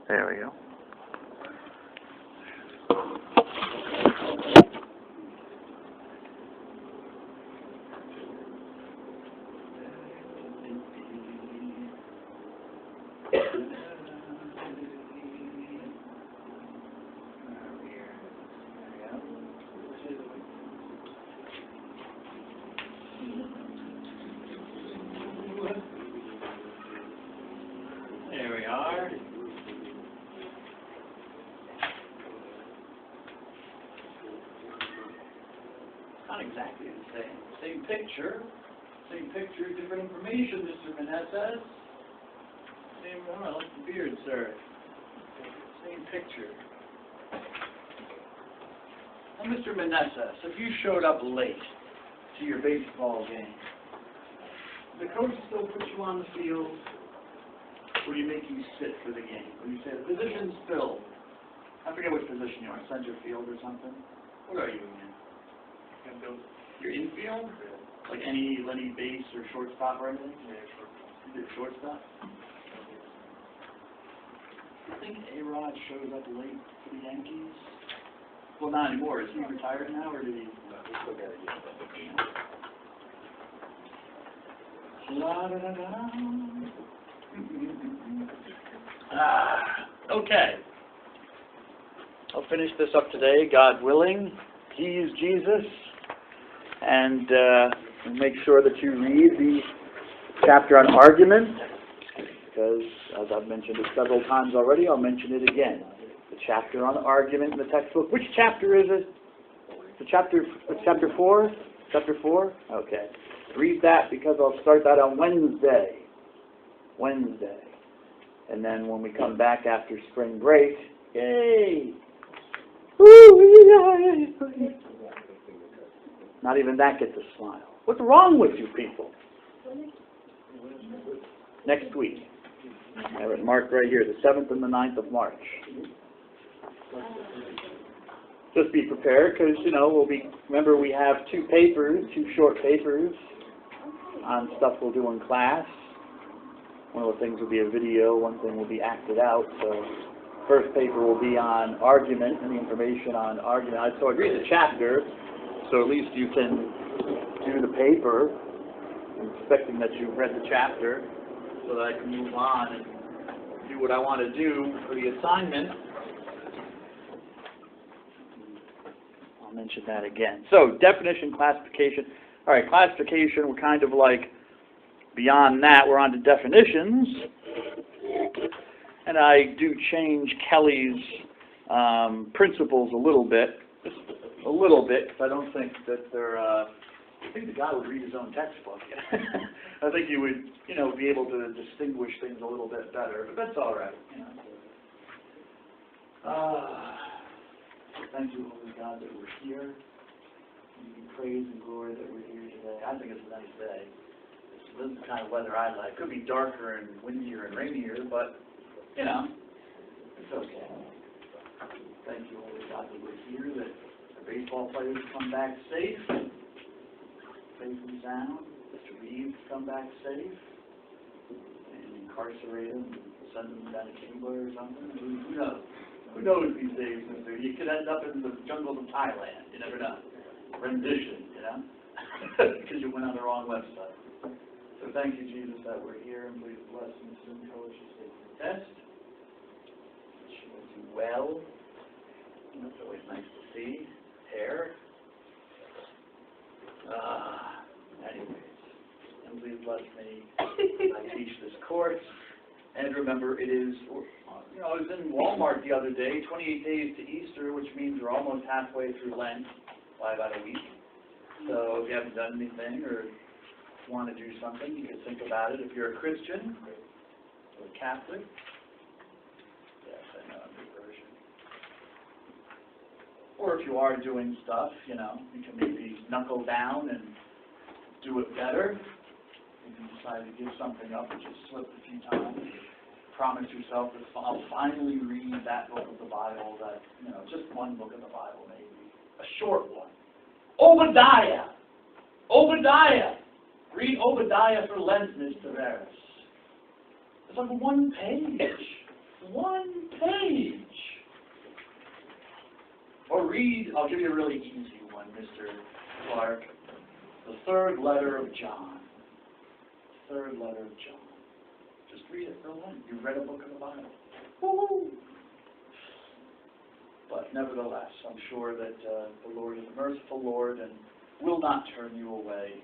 There we go. There we are. Not exactly the same. Same picture, different information, Mr. Menezes. Same, oh, like the beard, sir. Same picture. Now, Mr. Menezes, if you showed up late to your baseball game, the coach still puts you on the field, or do you make you sit for the game? Or you say, the position's filled. I forget which position you are, center field or something. What are you in? You're infield? Like any base or shortstop or anything? Yeah, shortstop. You're shortstop? I think A-Rod shows up late for the Yankees. Well, not anymore. Is he retired now, or did he? No, he's still got a game. Okay. I'll finish this up today, God willing. Please, Jesus. And make sure that you read the chapter on argument, because, as I've mentioned it several times already, I'll mention it again. The chapter on argument in the textbook. Which chapter is it? The chapter 4? Chapter 4? Okay. Read that, because I'll start that on Wednesday. And then when we come back after spring break, yay! Woo! Not even that gets a smile. What's wrong with you people? Next week. I have it marked right here, the 7th and the 9th of March. Just be prepared, because, remember we have 2 short papers on stuff we'll do in class. One of the things will be a video, one thing will be acted out. So, first paper will be on argument and the information on argument. So I read the chapter, so at least you can do the paper. I'm expecting that you've read the chapter, so that I can move on and do what I want to do for the assignment. I'll mention that again. So, definition, classification. All right, classification, we're kind of like beyond that, we're on to definitions. And I do change Kelly's principles a little bit, because I don't think that they're, I think the guy would read his own textbook. I think he would, be able to distinguish things a little bit better, but that's all right. Thank you, Holy God, that we're here. We give you praise and glory that we're here today. I think it's a nice day. This is the kind of weather I like. It could be darker and windier and rainier, but, it's okay. Thank you, Holy God, that we're here, that the baseball players come back safe and sound, Mr. Reeves come back safe, and incarcerate them, send them down to Cuba or something. Who knows? Who knows these days, Mr. You could end up in the jungles of Thailand. You never know. Rendition, because you went on the wrong website. So thank you, Jesus, that we're here, and please bless Ms. Simcoe as she takes the test. She will do well. That's always nice to see. Hair. Anyways, and please bless me as I teach this course. And remember, it is, I was in Walmart the other day, 28 days to Easter, which means we're almost halfway through Lent by about a week. So if you haven't done anything or want to do something, you can think about it. If you're a Christian or a Catholic, yes, I know I'm a version. Or if you are doing stuff, you can maybe knuckle down and do it better. If you decide to give something up and just slip a few times, promise yourself that I'll finally read that book of the Bible, that, just one book of the Bible maybe. A short one. Obadiah! Read Obadiah for Lent, Ms. Tavares. It's like one page. One I'll give you a really easy one, Mr. Clark. The third letter of John. Third letter of John. Just read it for one. You've read a book of the Bible. Woo-hoo! But nevertheless, I'm sure that the Lord is a merciful Lord and will not turn you away,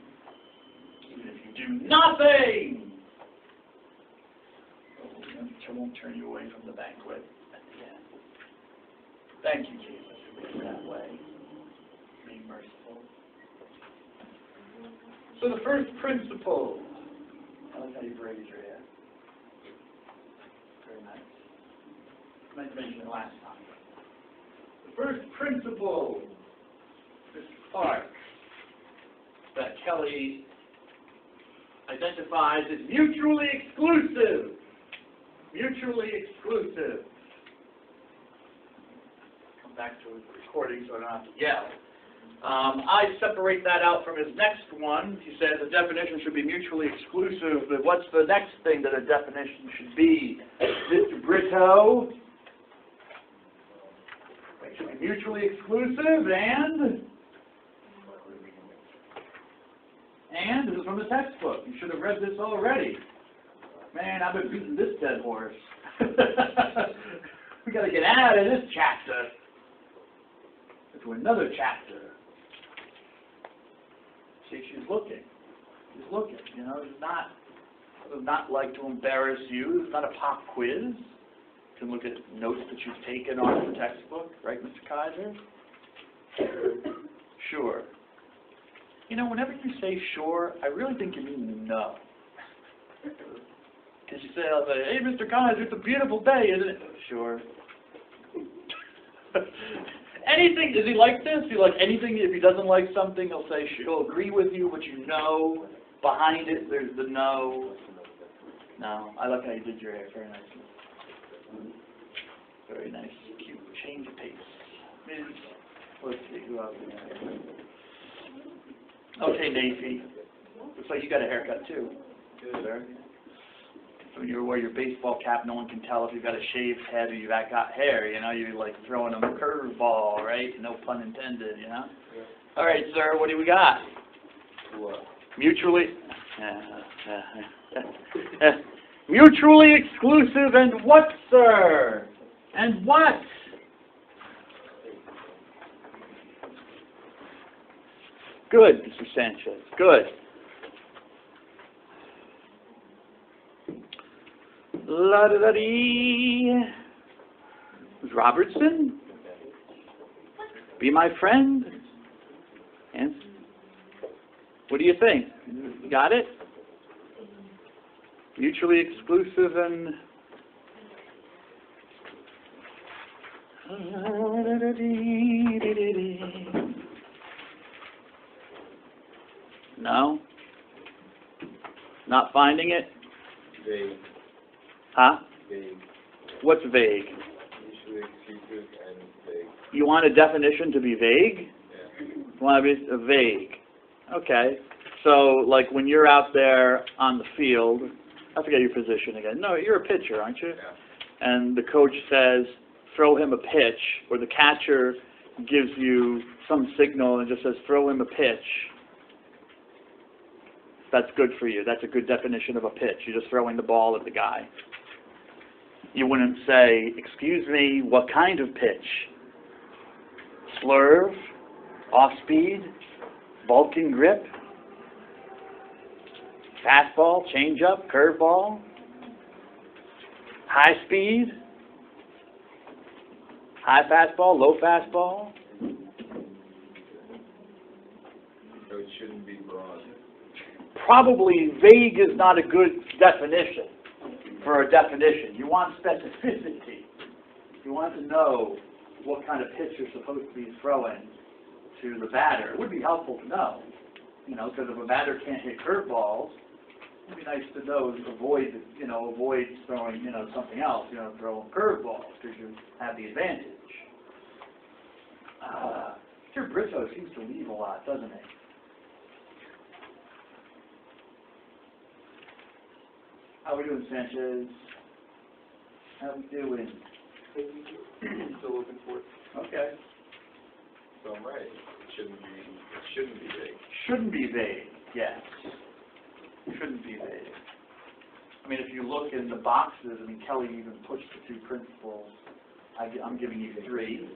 even if you do nothing. He won't turn you away from the banquet at the end. Thank you, Jesus, for being that way, being merciful. So the first principle, I like how you braided your hair. Very nice. I meant to mention it last time. The first principle, Mr. Clark, that Kelly identifies as mutually exclusive. Mutually exclusive. Come back to the recording so I don't have to yell. I separate that out from his next one. He said the definition should be mutually exclusive, but what's the next thing that a definition should be? Mr. Brito? It should be mutually exclusive and this is from the textbook. You should have read this already. Man, I've been beating this dead horse. We got to get out of this chapter into another chapter. See, she's looking. She's looking. You know, it's not like to embarrass you. It's not a pop quiz. You can look at notes that you've taken off the textbook, right, Mr. Kaiser? Sure. You know, whenever you say sure, I really think you mean no. Because you say, I'll say, hey, Mr. Kaiser, it's a beautiful day, isn't it? Sure. Anything, is he like this? He like anything, if he doesn't like something, he'll say, he'll agree with you, but you know, behind it, there's the no. No, I like how you did your hair, very nicely. Very nice, cute, change of pace. Ms. Let's see, who else we have here? Okay, Nafy. Looks like you got a haircut too. Good, sir. So when you wear your baseball cap, no one can tell if you've got a shaved head or you've got hair, you know? You're like throwing them a curveball, right? No pun intended, you know? Yeah. All right, sir, what do we got? What? Mutually... mutually exclusive and what, sir? And what? Good, Mr. Sanchez. Good. La-da-da-dee. Ms. Robertson? Be my friend? And what do you think? You got it? Mutually exclusive and... No? Not finding it? Vague. Huh? Vague. What's vague? Mutually exclusive and vague. You want a definition to be vague? Yeah. You want to be vague. Okay. So, like when you're out there on the field, I forget your position again. No, you're a pitcher, aren't you? Yeah. And the coach says, throw him a pitch, or the catcher gives you some signal and just says, throw him a pitch. That's good for you. That's a good definition of a pitch. You're just throwing the ball at the guy. You wouldn't say, excuse me, what kind of pitch? Slurve? Off-speed? Vulcan grip? Fastball? Changeup? Curveball? High speed? High fastball? Low fastball? So it shouldn't be broad. Probably vague is not a good definition for a definition. You want specificity. You want to know what kind of pitch you're supposed to be throwing to the batter. It would be helpful to know, you know, because if a batter can't hit curveballs, it'd be nice to know avoid throwing, you know, something else, you know, throwing curveballs because you have the advantage. Mr. Brito seems to leave a lot, doesn't he? How we doing, Sanchez? How we doing? Still looking for it. Okay. So I'm right. It shouldn't be vague. Shouldn't be vague, yes. Shouldn't be vague. I mean, if you look in the boxes, I mean, Kelly even pushed the two principles. I'm giving you three.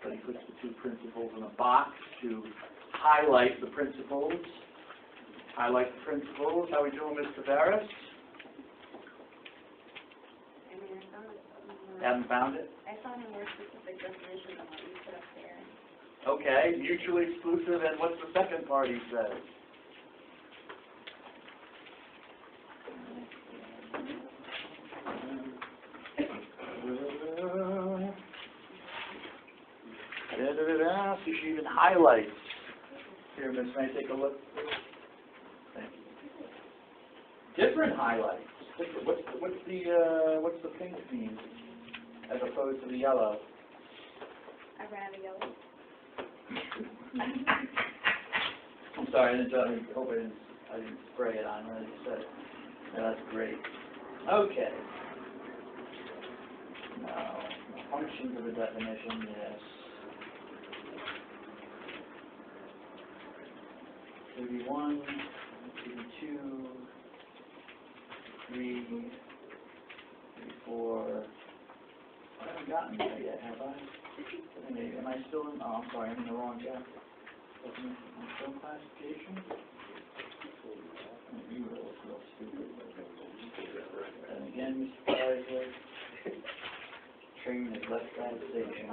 But he puts the two principles in a box to highlight the principles. Highlight the principles. How are we doing, Mr. Barris? Haven't found it? I found a more specific definition than what you put up there. Okay, mutually exclusive, and what's the second part he says? So she even highlights. Here, Miss, may I take a look? Thank you. Different highlights. What's the pink mean as opposed to the yellow? I ran out of yellow. I'm sorry, I hope I didn't spray it on when I said it. No, that's great. Okay. Now, functions of a definition, yes. 31, 32, 3, 34. I haven't gotten there yet, have I? Am I still in? Oh, I'm sorry, I'm in the wrong chapter. I'm still in classification? You really look real stupid. And again, Mr. President, train is left side station.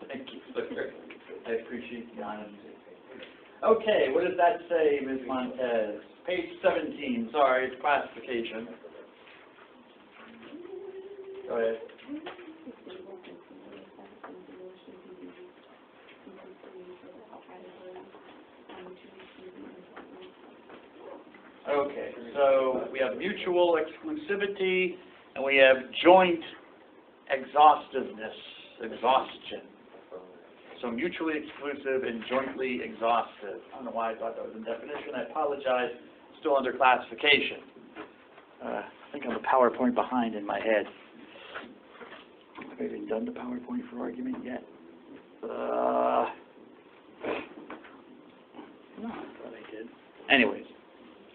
Thank you, sir. I appreciate the honesty. Okay, what does that say, Ms. Montez? Page 17, sorry, it's classification. Go ahead. Okay, so we have mutual exclusivity, and we have joint exhaustiveness, exhaustion. So mutually exclusive and jointly exhaustive. I don't know why I thought that was a definition. I apologize. Still under classification. I think I'm a PowerPoint behind in my head. Have I even done the PowerPoint for argument yet? No, I thought I did. Anyways.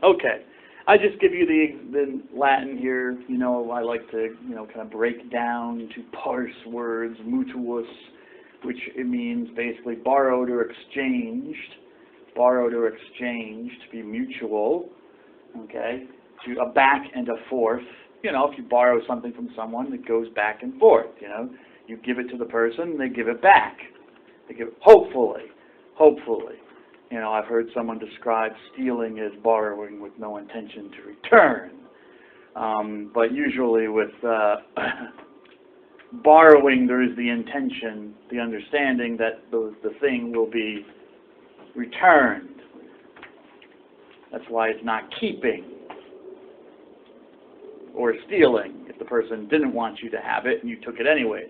Okay. I just give you the Latin here. You know, I like to, kind of break down to parse words. Mutuus, which it means basically borrowed or exchanged. Borrowed or exchanged, to be mutual. Okay. To a back and a forth. If you borrow something from someone, it goes back and forth. You give it to the person, they give it back. They give, hopefully. I've heard someone describe stealing as borrowing with no intention to return. But usually with borrowing, there is the intention, the understanding that the thing will be returned. That's why it's not keeping or stealing if the person didn't want you to have it and you took it anyways.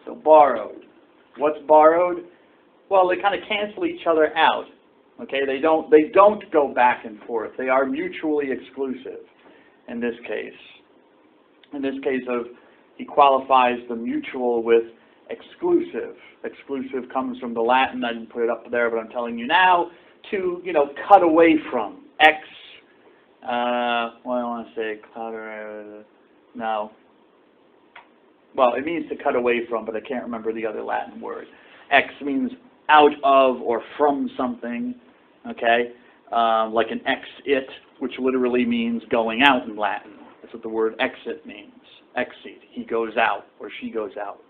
So borrowed. What's borrowed? Well, they kind of cancel each other out. Okay, they don't go back and forth. They are mutually exclusive in this case. In this case he qualifies the mutual with exclusive. Exclusive comes from the Latin. I didn't put it up there, but I'm telling you now. To cut away from. I want to say no. Well, it means to cut away from, but I can't remember the other Latin word. Ex means out of or from something, okay? Like an exit, which literally means going out in Latin. That's what the word exit means. Exit, he goes out or she goes out.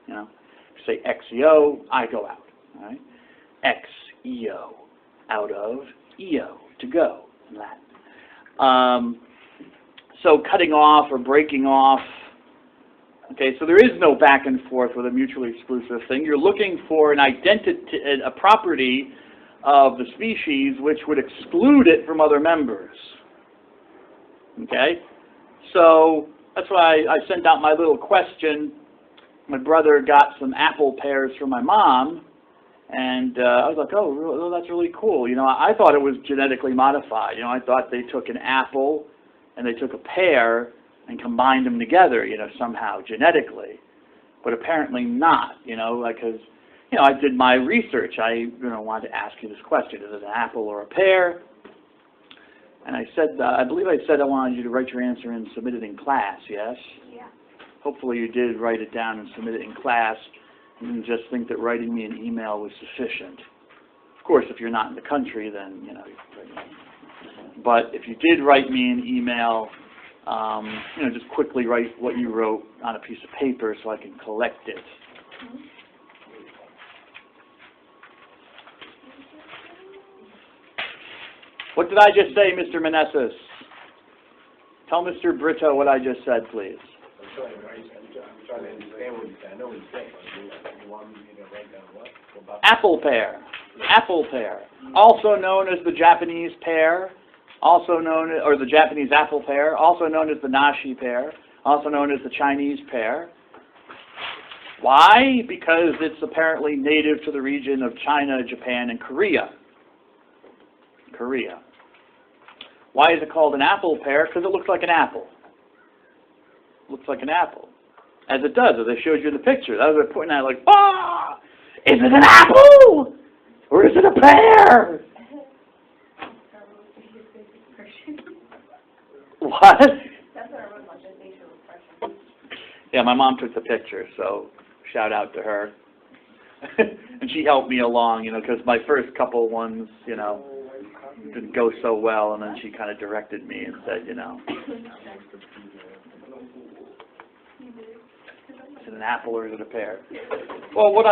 You say exio, I go out. All right? Ex-eo, out of, eo, to go in Latin. So cutting off or breaking off. Okay, so there is no back and forth with a mutually exclusive thing. You're looking for an identity, a property of the species which would exclude it from other members. Okay, so that's why I sent out my little question. My brother got some apple pears from my mom, and I was like, oh, that's really cool. I thought it was genetically modified. I thought they took an apple, and they took a pair and combined them together, somehow genetically, but apparently not, because, I did my research. I, wanted to ask you this question: is it an apple or a pear? And I said, I believe I said I wanted you to write your answer and submit it in class. Yes. Yeah. Hopefully you did write it down and submit it in class. You didn't just think that writing me an email was sufficient. Of course, if you're not in the country, then, But if you did write me an email, just quickly write what you wrote on a piece of paper so I can collect it. What did I just say, Mr. Meneses? Tell Mr. Brito what I just said, please. I'm trying to understand what you're saying. I know what you're saying. You want me to write down what? Apple pear. Apple pear. Also known as the Japanese pear, or the Japanese apple pear, also known as the nashi pear, also known as the Chinese pear. Why? Because it's apparently native to the region of China, Japan, and Korea. Why is it called an apple pear? Because it looks like an apple. Looks like an apple. As it does, as I showed you in the picture. That was pointing at it like, is it an apple? Or is it a pear? What? That's what I wrote about, just facial expression. Yeah, my mom took the picture, so shout out to her. And she helped me along, because my first couple ones, didn't go so well, and then she kind of directed me and said, is it an apple or is it a pear? Well, what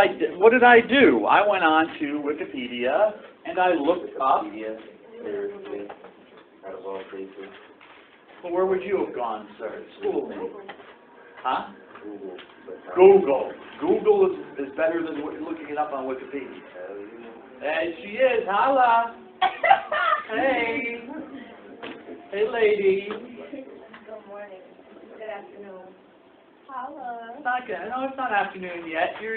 did I do? I went on to Wikipedia and I looked up. Well, where would you have gone, sir? School me. Huh? Google. Google is better than looking it up on Wikipedia. There she is. Holla. Hey. Hey, lady. Good morning. Good afternoon. Holla. It's not good. No, it's not afternoon yet. You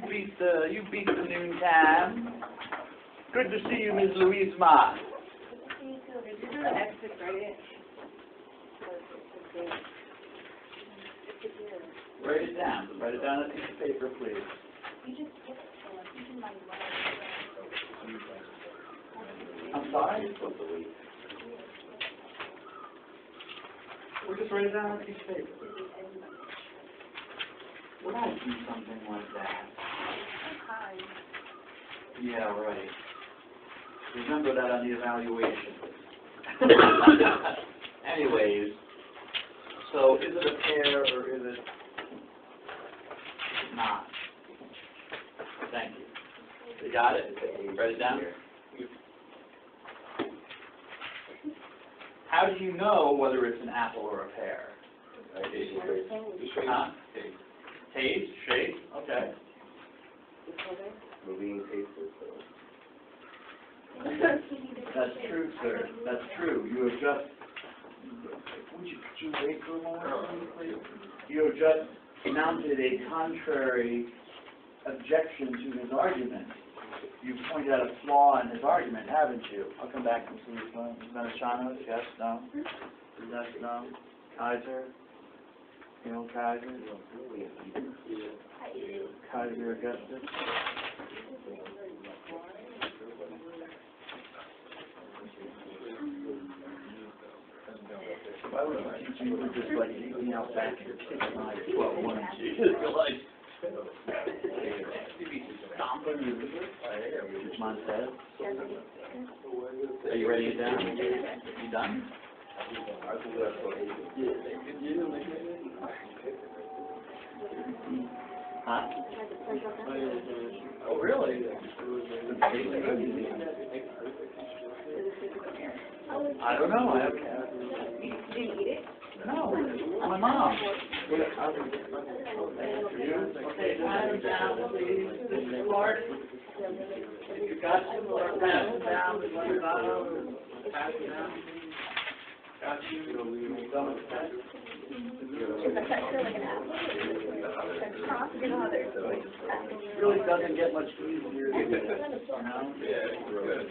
beat the noon time. Good to see you, Ms. Louise-Ma. Good to see you too. Did you do the exit right? Write it down. Write it down on a piece of paper, please. You just I'm sorry? We'll just write it down on a piece of paper. Would I do something like that? Yeah, right. Remember that on the evaluation. Anyways, so is it a pear or is it not? Thank you. You got it? Write it down? How do you know whether it's an apple or a pear? Huh? Taste, shape, okay. That's true, sir. That's true. You have just. Could you wait for a moment, please? You have just mounted a contrary objection to his argument. You've pointed out a flaw in his argument, haven't you? I'll come back and see if it's Veneziano. Yes, no? Yes, no? Kaiser? Kaiser? Kaiser Augustus? Why would you teach you to just like leave me out back here kicking my 12-1 like you'd be stomping your Montez? Are you ready to get down? You done? Huh? Oh, really? I don't know. I haven't. Did you eat it? No, my mom. Okay, down, please. This is Clark. If you got some more, pass it down. Pass it down. Got you. Is the texture like an apple? You know how there's It really doesn't get much easier, you know? Yeah, it's good.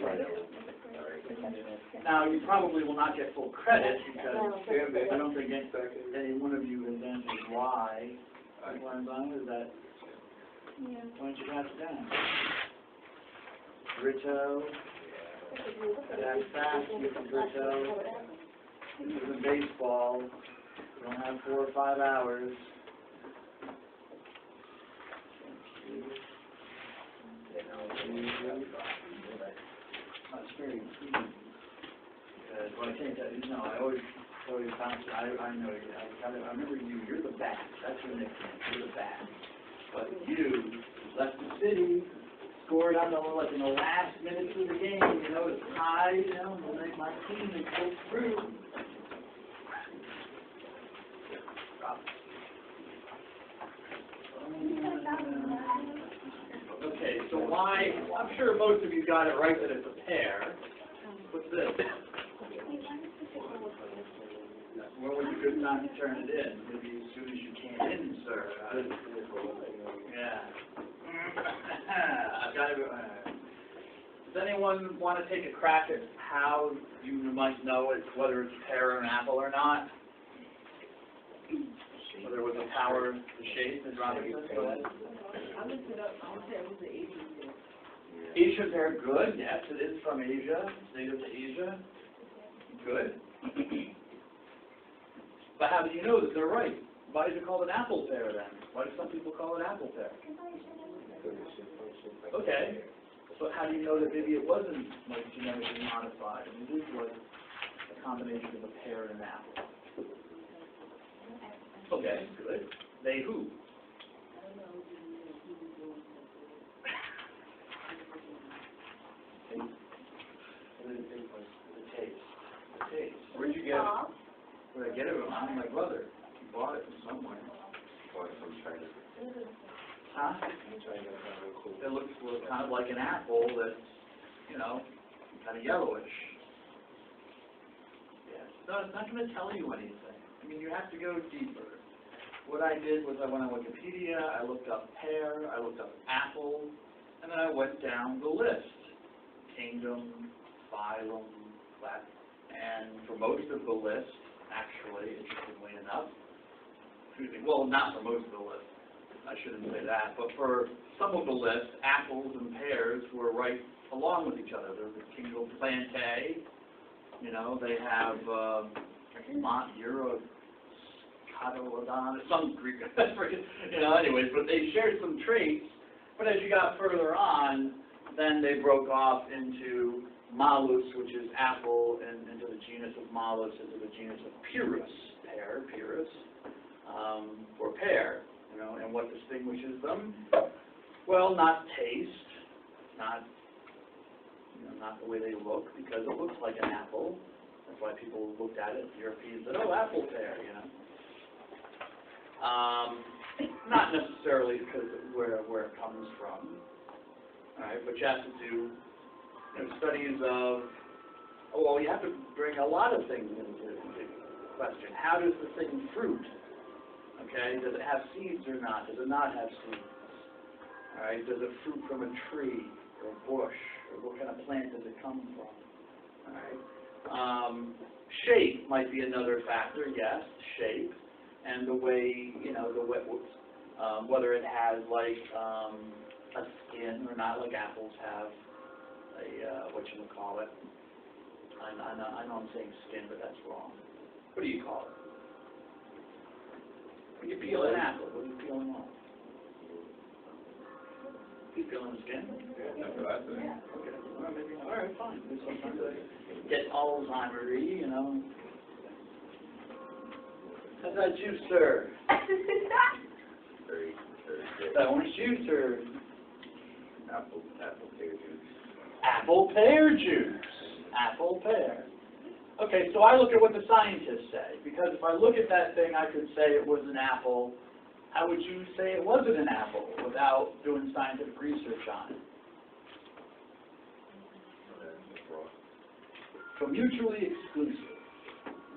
Now, you probably will not get full credit because I don't think any one of you has answered why. What I'm on is that, why don't you pass it down? Ritto, that's fast, Mrs. Ritto. This is in baseball. You don't have 4 or 5 hours. That's very easy. Because what I can't tell you, no, I always tell you, I know you. I remember you. You're the bat. That's your nickname. You're the bat. But you left the city, scored on the like in the last minutes of the game. You know, it's high. You know, and we'll make my team and go through. Okay, so why? I'm sure most of you got it right that it's a pair. What's this? When was a good time to turn it in? Maybe as soon as you came in, sir. Yeah. I've got to. Does anyone want to take a crack at how you might know whether it's a pear or an apple or not? Whether it was a power, the shape, and Robinson? Go ahead. I looked it up. I would say it was the Asian pear. Asian pear, good. Yes, it is from Asia. It's native to Asia. Good. But how do you know that they're right? Why is it called an apple pear then? Why do some people call it apple pear? Okay. So how do you know that maybe it wasn't like genetically modified and it is like a combination of a pear and an apple? Okay, good. They who? The taste. Where'd you get it? Where'd I get it from? I'm my brother. He bought it from somewhere. Bought it from China. Huh? It looks kind of like an apple that's, you know, kind of yellowish. Yes. No, it's not going to tell you anything. I mean, you have to go deeper. What I did was I went on Wikipedia, I looked up pear, I looked up apple, and then I went down the list. Kingdom, phylum, class. And for most of the list, actually, interestingly enough, well, not for most of the list, I shouldn't say that, but for some of the list, apples and pears were right along with each other. There's the kingdom plantae, you know, they have Mont Euro, some Greek, you know, anyways, but they shared some traits, but as you got further on, then they broke off into Malus, which is apple, and into the genus of Malus, into the genus of Pyrrhus, pear, Pyrrhus, or pear, you know, and what distinguishes them? Well, not taste, not, you know, not the way they look, because it looks like an apple. That's why people looked at it, Europeans said, oh, apple pear, you know. Not necessarily because of where it comes from, all right, but you have to do studies of, well, you have to bring a lot of things into question. How does the thing fruit? Okay, does it have seeds or not? Does it not have seeds? All right, does it fruit from a tree or a bush, or what kind of plant does it come from? All right, shape might be another factor. Yes, shape. And the way, you know, whether it has like a skin or not, like apples have a, whatchamacallit. I know I'm saying skin, but that's wrong. What do you call it? When you peel an apple, what are you peeling off? You peeling the skin? Yeah, that's what I think. Okay. Well, maybe, all right, fine. Sometimes I get Alzheimer-y, you know. How's that juice, sir? Very good. That orange juice or Apple pear juice. apple pear juice? Apple pear. Okay, so I look at what the scientists say, because if I look at that thing, I could say it was an apple. How would you say it wasn't an apple without doing scientific research on it? So mutually exclusive.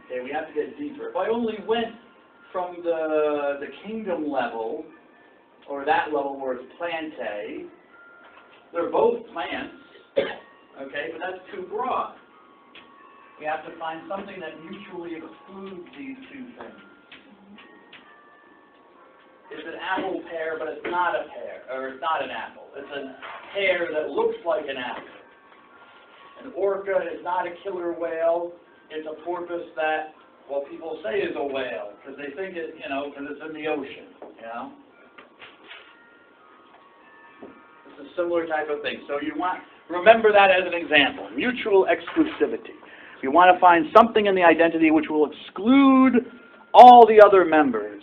Okay, we have to get deeper. If I only went from the kingdom level, or that level where it's plantae, they're both plants, okay, but that's too broad. We have to find something that mutually excludes these two things. It's an apple pear, but it's not a pear, or it's not an apple. It's a pear that looks like an apple. An orca is not a killer whale. It's a porpoise that, well, people say is a whale, because they think it, because it's in the ocean, It's a similar type of thing. So you want, remember that as an example. Mutual exclusivity. We want to find something in the identity which will exclude all the other members.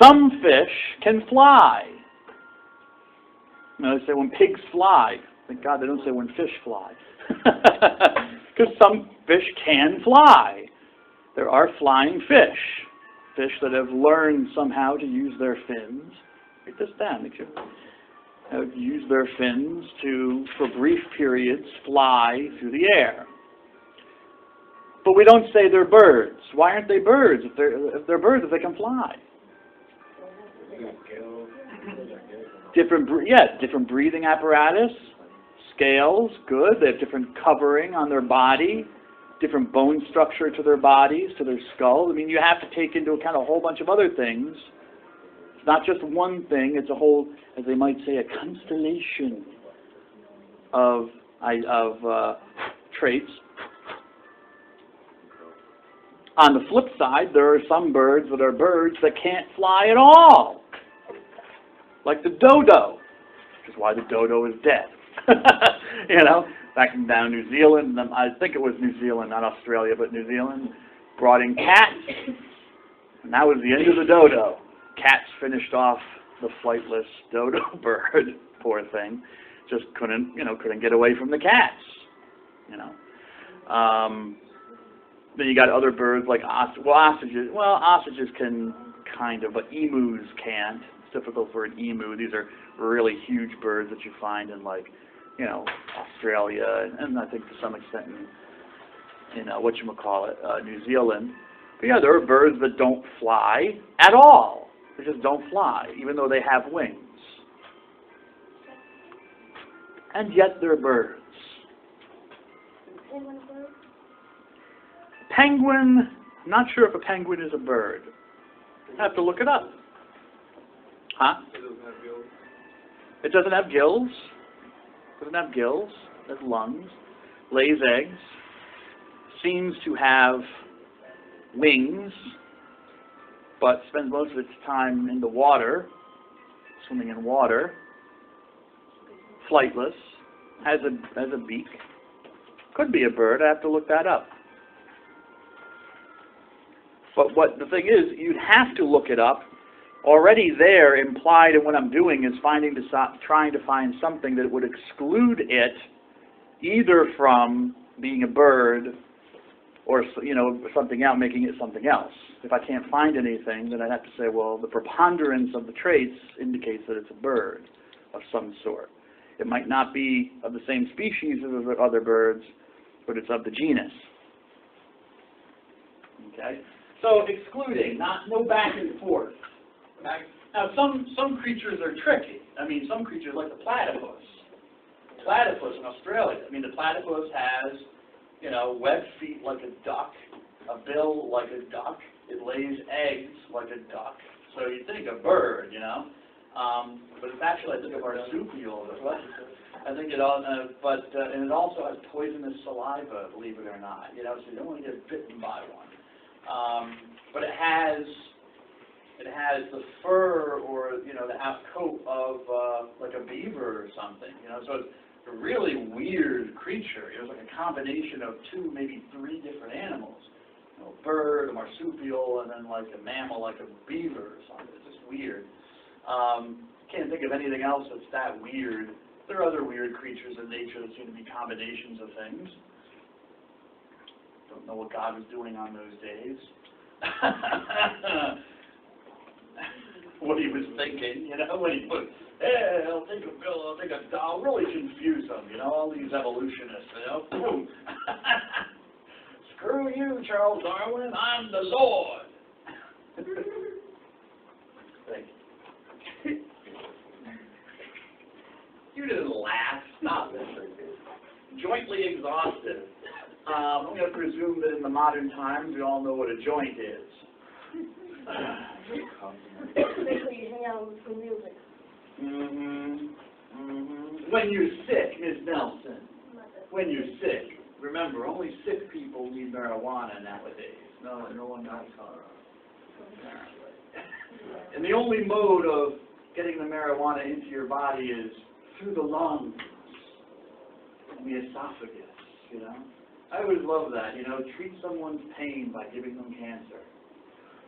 Some fish can fly. They say when pigs fly. Thank God they don't say when fish fly. Because some fish can fly. There are flying fish. Fish that have learned somehow to use their fins. Write this down. Make sure. Use their fins to, for brief periods, fly through the air. But we don't say they're birds. Why aren't they birds if they're birds if they can fly? Different breathing apparatus, scales, good. They have different covering on their body, different bone structure to their bodies, to their skull. I mean, you have to take into account a whole bunch of other things. It's not just one thing. It's a whole, as they might say, a constellation of traits. On the flip side, there are some birds that are birds that can't fly at all. Like the dodo, which is why the dodo is dead. Back down New Zealand, I think it was New Zealand, not Australia, but New Zealand, brought in cats, and that was the end of the dodo. Cats finished off the flightless dodo bird, poor thing, just couldn't get away from the cats, Then you got other birds like ostriches. Well, ostriches can kind of, but emus can't. It's difficult for an emu. These are really huge birds that you find in Australia, and I think to some extent in New Zealand. But yeah, there are birds that don't fly at all. They just don't fly, even though they have wings. And yet they're birds. Penguin, I'm not sure if a penguin is a bird. I have to look it up. Huh? It doesn't have gills. It doesn't have gills. It has lungs. Lays eggs. Seems to have wings, but spends most of its time in the water, swimming in water. Flightless. Has a beak. Could be a bird. I have to look that up. But what the thing is, you'd have to look it up. Already there, implied in what I'm doing, is trying to find something that would exclude it, either from being a bird or something else, making it something else. If I can't find anything, then I'd have to say, well, the preponderance of the traits indicates that it's a bird of some sort. It might not be of the same species as the other birds, but it's of the genus. Okay. So excluding, no back and forth. Now some creatures are tricky. Some creatures like the platypus. Platypus in Australia. The platypus has, webbed feet like a duck, a bill like a duck. It lays eggs like a duck. So you think a bird, but it's actually, I think, a marsupial. I think it all, and it also has poisonous saliva, believe it or not. So you don't want to get bitten by one. But it has the fur or the half coat of like a beaver or something. So it's a really weird creature. It's like a combination of two, maybe three different animals. A bird, a marsupial, and then like a mammal, like a beaver or something. It's just weird. Can't think of anything else that's that weird. There are other weird creatures in nature that seem to be combinations of things. Don't know what God was doing on those days. What he was thinking, when he put, hey, I'll take a pill, I'll take a doll, really confuse them, all these evolutionists, Boom. Screw you, Charles Darwin, I'm the Lord. Thank you. You didn't laugh. Stop it. Jointly exhausted. I'm going to presume that in the modern times, we all know what a joint is. Basically, you hang out with good music. When you're sick, Ms. Nelson, when you're sick, remember, only sick people need marijuana nowadays. No one else. And the only mode of getting the marijuana into your body is through the lungs and the esophagus, you know. I always love that, you know, treat someone's pain by giving them cancer.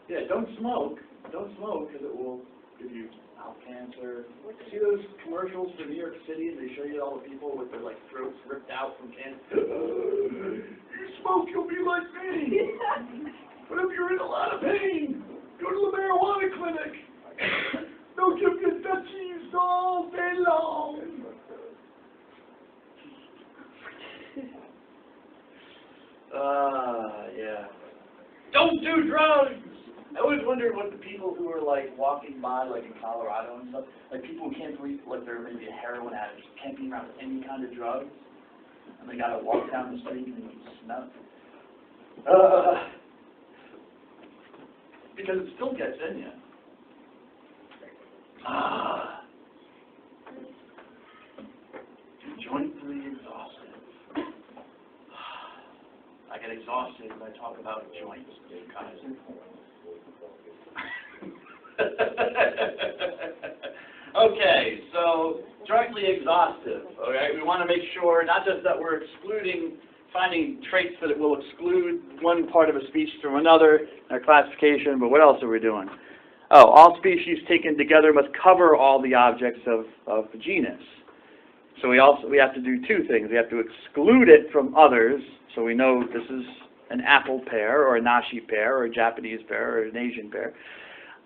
Yeah, don't smoke because it will give you mouth cancer. See those commercials for New York City and they show you all the people with their like throats ripped out from cancer? You smoke, you'll be like me. But if you're in a lot of pain, go to the marijuana clinic. They'll give you touchies all day long. Yeah. Don't do drugs! I always wondered what the people who are like walking by, like in Colorado and stuff, like people who can't believe, like they're maybe a heroin addict, can't be around any kind of drugs, and they gotta walk down the street and you smell it. Because it still gets in you. Jointly exhausted. I get exhausted when I talk about joints, guys. Okay, so jointly exhaustive. Okay, we want to make sure not just that we're finding traits that it will exclude one part of a species from another in our classification, but what else are we doing? Oh, all species taken together must cover all the objects of the genus. So we have to do two things. We have to exclude it from others, so we know this is an apple pear or a nashi pear or a Japanese pear or an Asian pear,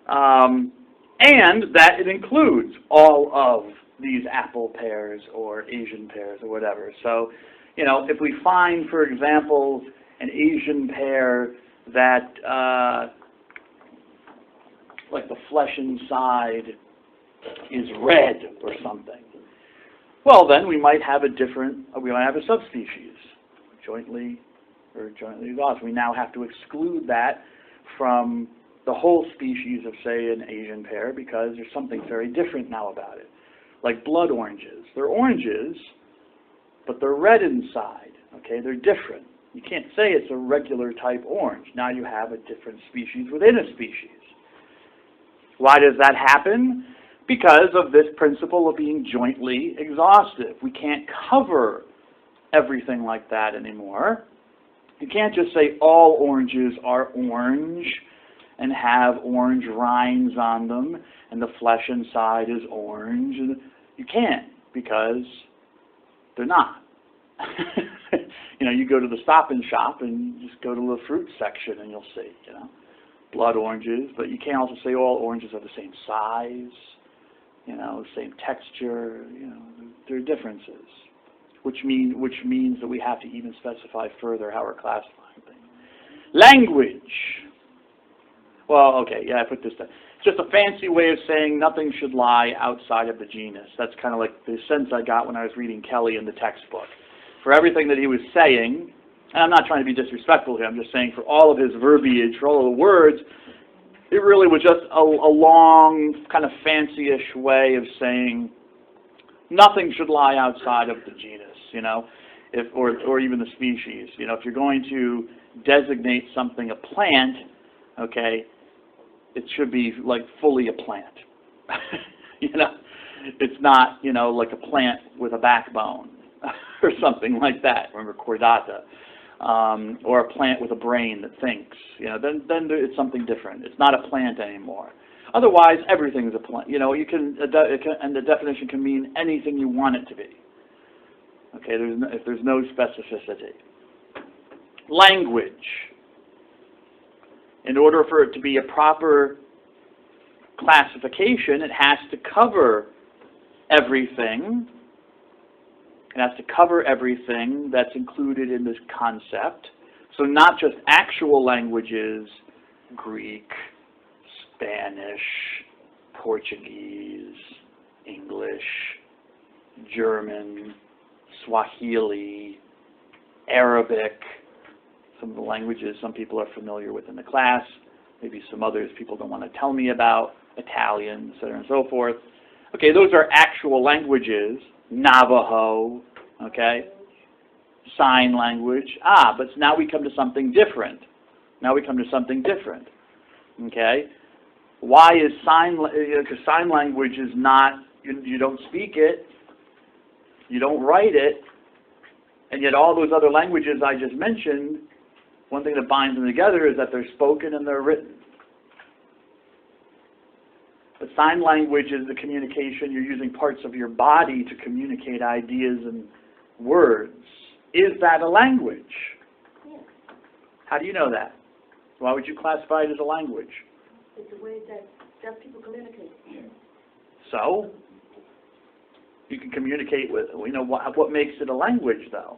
and that it includes all of these apple pears or Asian pears or whatever. So, you know, if we find, for example, an Asian pear that, like the flesh inside is red or something, well, then we might have a subspecies, jointly exhausted. We now have to exclude that from the whole species of, say, an Asian pear because there's something very different now about it. Like blood oranges. They're oranges, but they're red inside. Okay, they're different. You can't say it's a regular type orange. Now you have a different species within a species. Why does that happen? Because of this principle of being jointly exhaustive. We can't cover everything like that anymore. You can't just say all oranges are orange and have orange rinds on them and the flesh inside is orange. You can't, because they're not. You know, you go to the Stop and Shop and you just go to the fruit section and you'll see, you know, blood oranges, but you can't also say all oranges are the same size, you know, same texture, you know, there are differences, which means that we have to even specify further how we're classifying things. Language. Well, okay, yeah, I put this down. It's just a fancy way of saying nothing should lie outside of the genus. That's kind of like the sense I got when I was reading Kelly in the textbook. For everything that he was saying, and I'm not trying to be disrespectful here, I'm just saying for all of his verbiage, for all of the words, it really was just a long, kind of fancy-ish way of saying nothing should lie outside of the genus, you know, or even the species. You know, if you're going to designate something a plant, okay, it should be like fully a plant. You know, it's not, you know, like a plant with a backbone or something like that. Remember chordata, or a plant with a brain that thinks. You know, then it's something different. It's not a plant anymore. Otherwise, everything's a plant. You know, and the definition can mean anything you want it to be. Okay, if there's no specificity. Language. In order for it to be a proper classification, it has to cover everything. It has to cover everything that's included in this concept. So not just actual languages, Greek, Spanish, Portuguese, English, German, Swahili, Arabic, some of the languages some people are familiar with in the class, maybe some others people don't want to tell me about, Italian, et cetera, and so forth. Okay, those are actual languages, Navajo, okay, sign language. But now we come to something different. Okay? Why is because sign language is not, you don't speak it, you don't write it, and yet all those other languages I just mentioned, one thing that binds them together is that they're spoken and they're written. But sign language is the communication. You're using parts of your body to communicate ideas and words. Is that a language? Yes. How do you know that? Why would you classify it as a language? It's a way that deaf people communicate. So, you can communicate with, what makes it a language, though?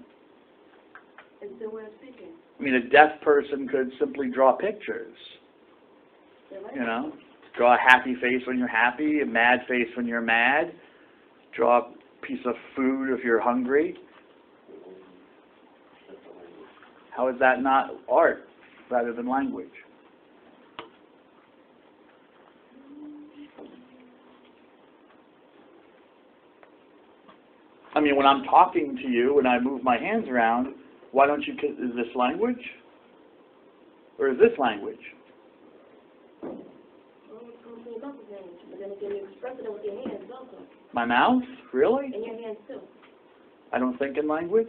It's their way of speaking. I mean, a deaf person could simply draw pictures, Their language. Draw a happy face when you're happy, a mad face when you're mad, draw a piece of food if you're hungry. How is that not art rather than language? I mean, when I'm talking to you and I move my hands around, why don't you, is this language? Or is this language? Well, it's going to be about the language, but then again, you express it with your hands also. My mouth? Really? And your hands too. I don't think in language?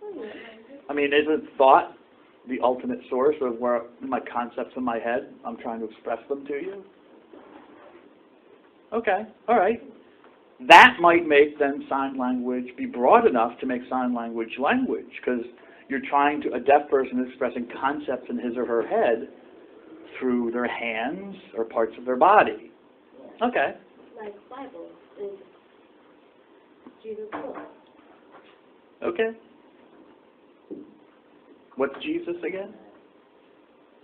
Oh, yeah. I mean, isn't thought the ultimate source of where my concepts in my head, I'm trying to express them to you? Okay, all right. That might make then sign language be broad enough to make sign language language, because you're trying to, a deaf person is expressing concepts in his or her head through their hands or parts of their body. Okay. Like Bible is Jesus' book. Okay. What's Jesus again?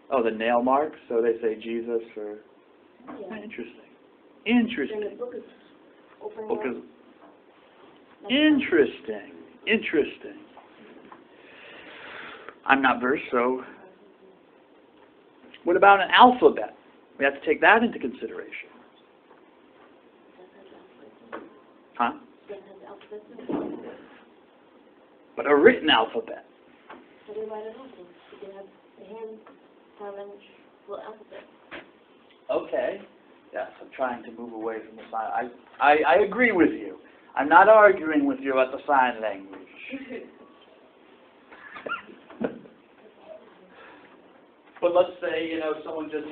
Oh, the nail marks. So they say Jesus for. Yeah. Interesting. And Interesting. the book is open. Book is interesting. Interesting. I'm not versed, so. What about an alphabet? We have to take that into consideration. Huh? But a written alphabet. So they write it also. You can have the hand, sign language, little alphabet. Okay. Yes, I'm trying to move away from the sign. I agree with you. I'm not arguing with you about the sign language. But let's say, someone just,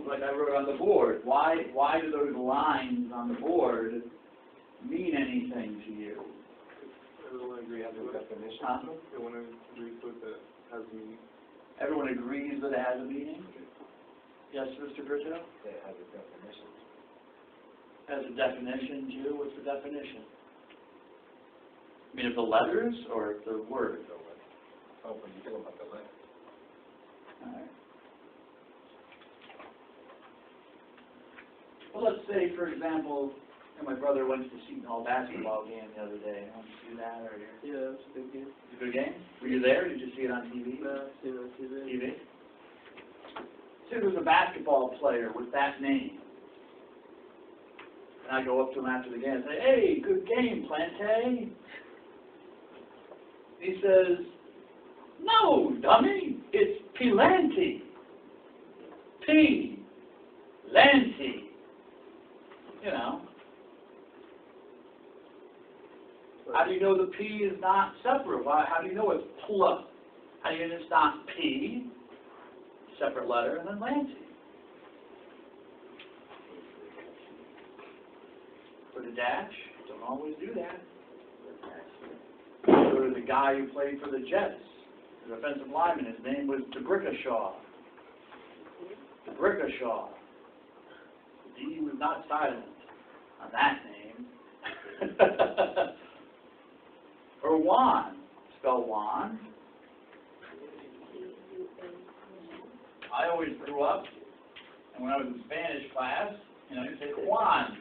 like I wrote on the board. Why do those lines on the board mean anything to you? Everyone agree on the definition? Huh? Everyone agrees with it has meaning? Everyone agrees that it has a meaning? Yes, Mr. Britto? It has a definition. Has a definition, Jew? What's the definition? I mean, of the letters or the word? Oh, when you think about the letter. All right. Well, let's say, for example, my brother went to the Seton Hall basketball game the other day. Did you see that? Or Yeah, that's a good game. was it a good game? Were you there? Did you see it on TV? No, I've seen it on TV. TV? So there was a basketball player with that name. And I go up to him after the game and say, "Hey, good game, Plante." He says, "No, dummy, it's Pilanti. P-Lanti." How do you know the P is not separate? How do you know it's pl? How do you know it's not P, separate letter, and then Lanti? Put a dash. Don't always do that. Go to the guy who played for the Jets, the offensive lineman. His name was DeBrickashaw. DeBrickashaw. The D was not silent on that name. Or Juan. Spell Juan. I always grew up, and when I was in Spanish class, you say Juan,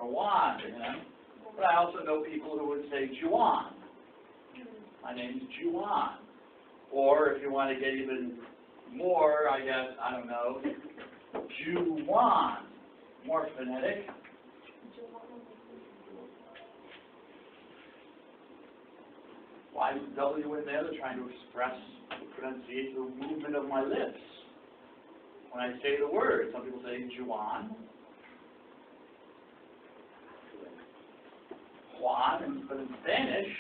or Juan, But I also know people who would say Juan. My name's Juan. Or if you want to get even more, I guess, I don't know, Juwan, more phonetic. Why is the W in there? They're trying to express the pronunciation, the movement of my lips. When I say the word, some people say Juan, Juan, but in Spanish,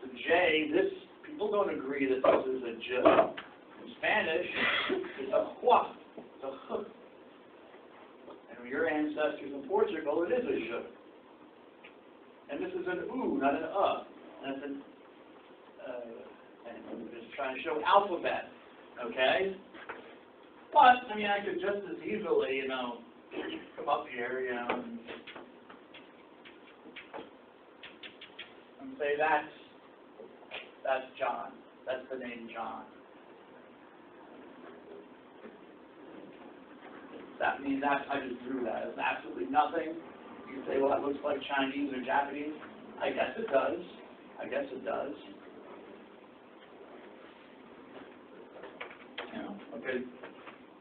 the J, people don't agree that this is a J. In Spanish, it's a Hua, it's a H. And with your ancestors in Portugal, it is a J. And this is an U, not an And it's an, and I'm just trying to show alphabet, okay? But, I mean, I could just as easily, come up here, and say that's John. That's the name John. That means that I just drew that. It's absolutely nothing. You can say, well, that looks like Chinese or Japanese. I guess it does. Okay.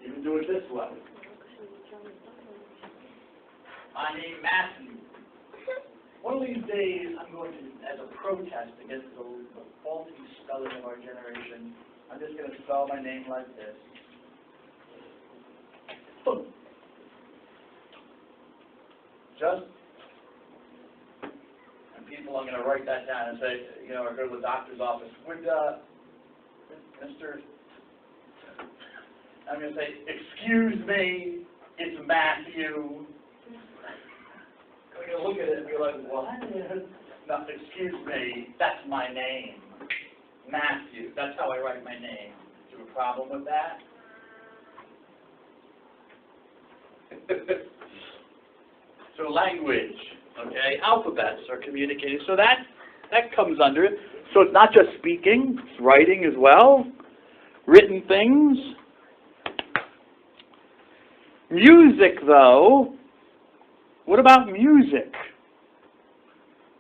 Even do it this way. My name Matthew. One of these days, I'm going to, as a protest against the faulty spelling of our generation, I'm just going to spell my name like this. And people, I'm going to write that down and say, or go to the doctor's office. Would, Mr. I'm going to say, excuse me, it's Matthew. I'm going to look at it and be like, what? No, excuse me, that's my name. Matthew. That's how I write my name. Do you have a problem with that? So language, okay? Alphabets are communicating. So that comes under it. So it's not just speaking, it's writing as well. Written things. Music, though, what about music?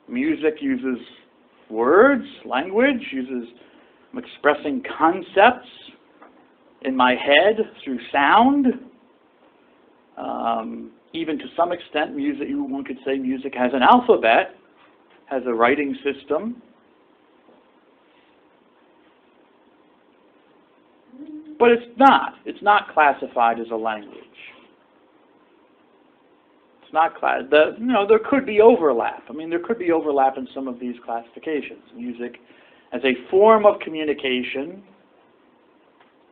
Music uses words, language, I'm expressing concepts in my head through sound. Even to some extent, music, one could say music has an alphabet, has a writing system. But it's not classified as a language. It's not there could be overlap. I mean, there could be overlap in some of these classifications. Music as a form of communication,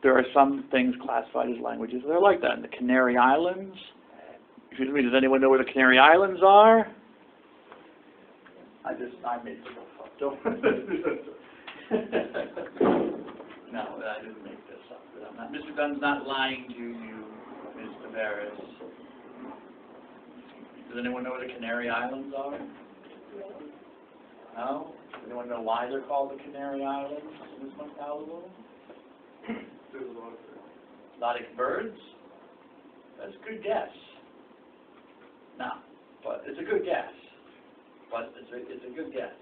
there are some things classified as languages that are like that. In the Canary Islands, excuse me, does anyone know where the Canary Islands are? I made this up. Don't. No, I didn't make this up. Mr. Dunn's not lying to you, Ms. Tavares. Does anyone know where the Canary Islands are? No? Does anyone know why they're called the Canary Islands, Ms. McAllister? Exotic birds? That's a good guess. No, but it's a good guess. It's a good guess.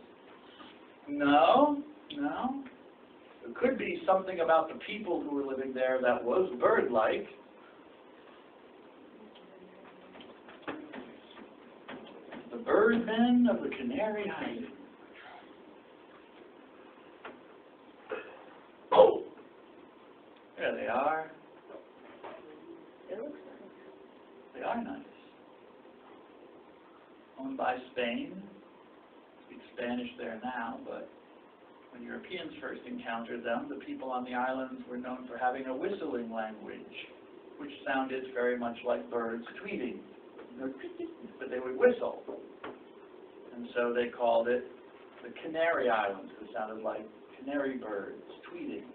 No. It could be something about the people who were living there that was bird-like. The birdmen of the Canary Islands. Oh! There they are. They are nice. Owned by Spain. Speak Spanish there now, but when Europeans first encountered them, the people on the islands were known for having a whistling language, which sounded very much like birds tweeting. But they would whistle. And so they called it the Canary Islands, because it sounded like canary birds tweeting.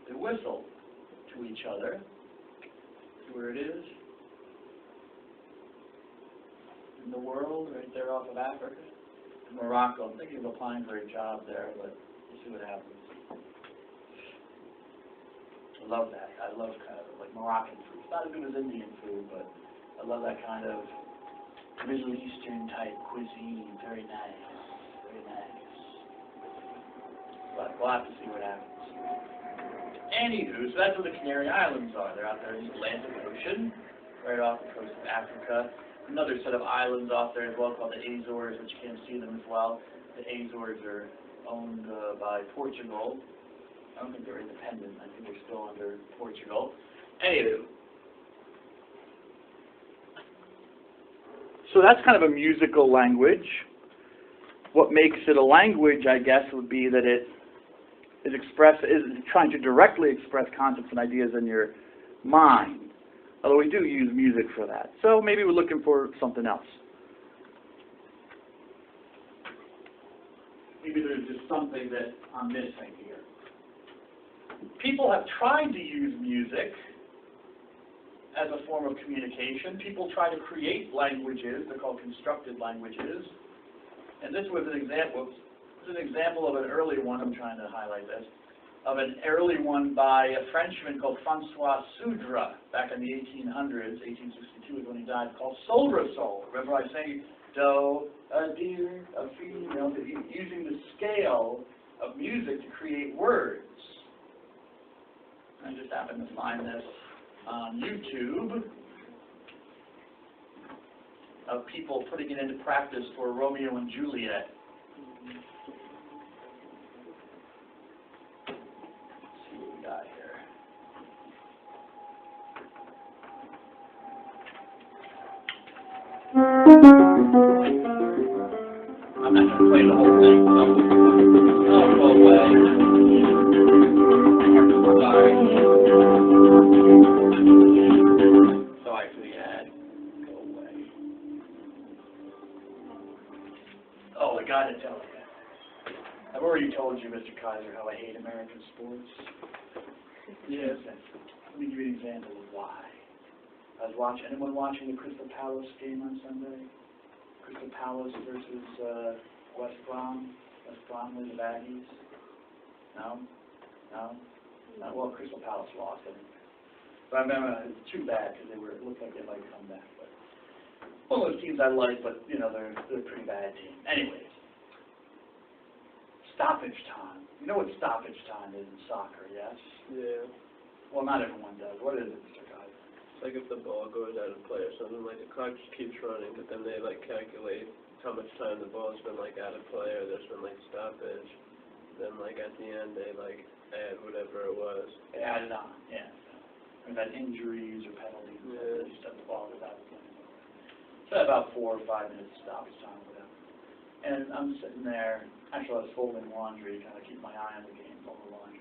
They whistle to each other. See where it is? In the world, right there off of Africa. Morocco. I'm thinking of applying for a job there, but we'll see what happens. I love that. I love kind of like Moroccan food. It's not as good as Indian food, but I love that kind of Middle Eastern type cuisine. Very nice. Very nice. But we'll have to see what happens. Anywho, so that's where the Canary Islands are. They're out there in the Atlantic Ocean, right off the coast of Africa. Another set of islands off there as well called the Azores, which you can see them as well. The Azores are owned by Portugal. I don't think they're independent. I think they're still under Portugal. Anywho. So that's kind of a musical language. What makes it a language, I guess, would be that it is trying to directly express concepts and ideas in your mind. Although we do use music for that. So maybe we're looking for something else. Maybe there's just something that I'm missing here. People have tried to use music as a form of communication. People try to create languages. They're called constructed languages. And this was an example. This is an example of an early one. I'm trying to highlight this. Of an early one by a Frenchman called Francois Soudre back in the 1800s. 1862 is when he died. Called Soul. Remember I was saying do, a deer, a female, using the scale of music to create words. I just happened to find this on YouTube of people putting it into practice for Romeo and Juliet. Let's see what we got here. I'm not going to play the whole thing. Oh, go away. Sorry. So I actually had go away. Oh, I got to tell you. I've already told you, Mr. Kaiser, how I hate American sports. Yes. Let me give you an example of why. Anyone watching the Crystal Palace game on Sunday? Crystal Palace versus West Brom? West Bromley, the Baggies? No? No? Well, Crystal Palace lost it. But I remember it's too bad because it looked like they might come back. But one of those teams I like, but you know they're a pretty bad team. Anyways, stoppage time. You know what stoppage time is in soccer, yes? Yeah. Well, not everyone does. What is it, Mr. Kaiser? It's like if the ball goes out of play or something, like the clock just keeps running, but then they like calculate how much time the ball's been like out of play or there's been like stoppage. Then like at the end they like add whatever it was. They add it on, yeah. We've had injuries or penalties, Yeah. just that the ball goes out of play. So about 4 or 5 minutes stoppage time, whatever. And I'm sitting there, actually I was folding laundry, kind of keep my eye on the game, fold the laundry.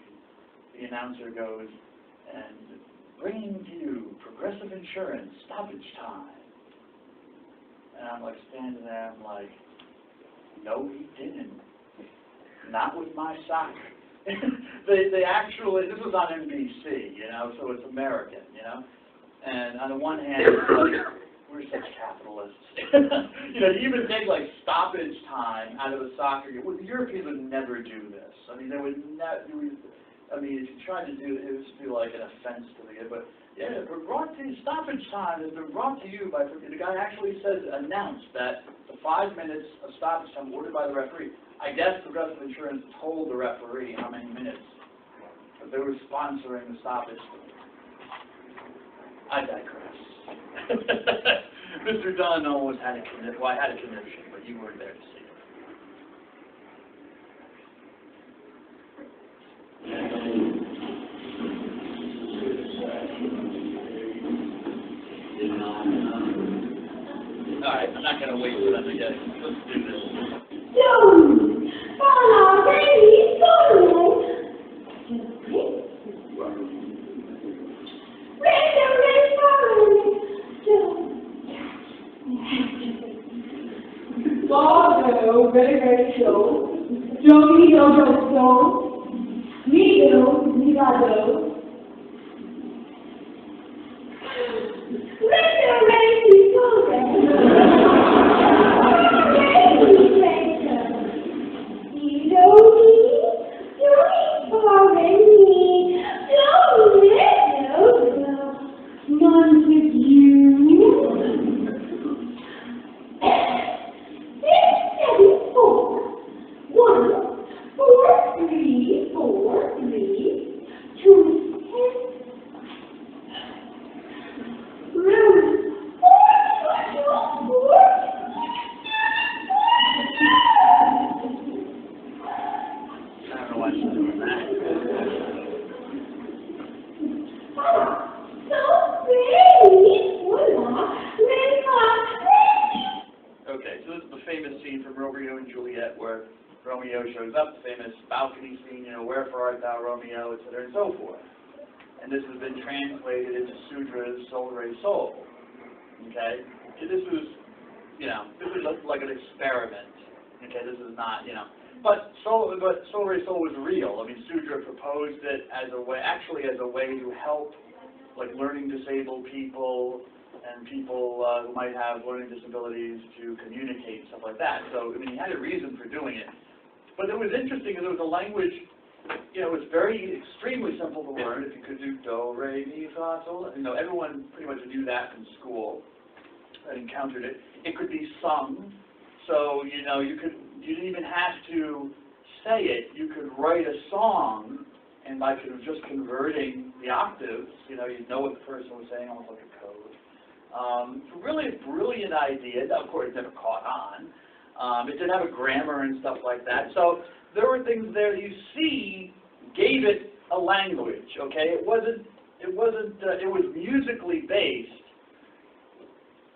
The announcer goes, and bringing to you Progressive Insurance stoppage time. And I'm like standing there, I'm like, no he didn't. Not with my soccer. they actually, this was on NBC, you know, so it's American, you know. And on the one hand, it's like, we're such capitalists. You know, you even take like stoppage time out of a soccer game. Well, the Europeans would never do this. I mean, they would not do. I mean, if you tried to do it, it would just be like an offense to the game. But yeah, we're brought to you, stoppage time has been brought to you by. The guy actually says announced that the 5 minutes of stoppage time ordered by the referee. I guess Progressive Insurance told the referee how many minutes, but they were sponsoring the stoppage. I digress. Mr. Dunn almost had a conniption. Well, I had a conniption, but you weren't there to see it. All right, I'm not going to wait for them to get it. Let's do this. Bardo, very, very slow. Joey, Jojo, slow. Miguel, Migado. Three. doing that. So pretty. Voila. Okay, so this is the famous scene from Romeo and Juliet where Romeo shows up, the famous balcony scene, wherefore art thou, Romeo, etc., and so forth. And this has been translated into Sudra's Soul Re Soul. Okay? So this was, this was like an experiment. Okay, this is not, But Soul Re Soul was real. I mean, Sudra proposed it as a way, actually as a way to help, like, learning disabled people and people who might have learning disabilities to communicate and stuff like that. So, I mean, he had a reason for doing it. But it was interesting because it was a language, it was very, extremely simple to learn. If you could do do, re, mi, fa, sol, everyone pretty much knew that from school that encountered it. It could be sung. So, you didn't even have to say it. You could write a song, and by just converting the octaves, you'd know what the person was saying, almost like a code. It's really a brilliant idea. Of course, it never caught on. It did have a grammar and stuff like that. So there were things there that you see gave it a language. Okay, it was musically based,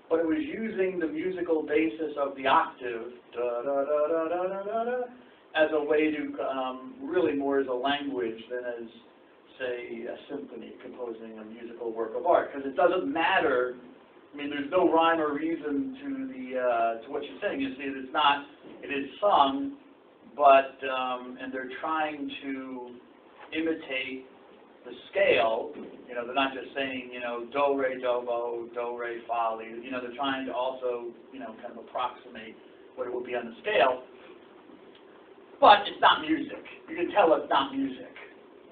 but it was using the musical basis of the octave da da da da da da da, da as a way to really more as a language than as, say, a symphony composing a musical work of art, because it doesn't matter. I mean, there's no rhyme or reason to the to what you're saying. You see, it is sung, but and they're trying to imitate the scale. They're not just saying, do re do mo, do re fa li. They're trying to also, kind of approximate what it would be on the scale. But it's not music. You can tell it's not music.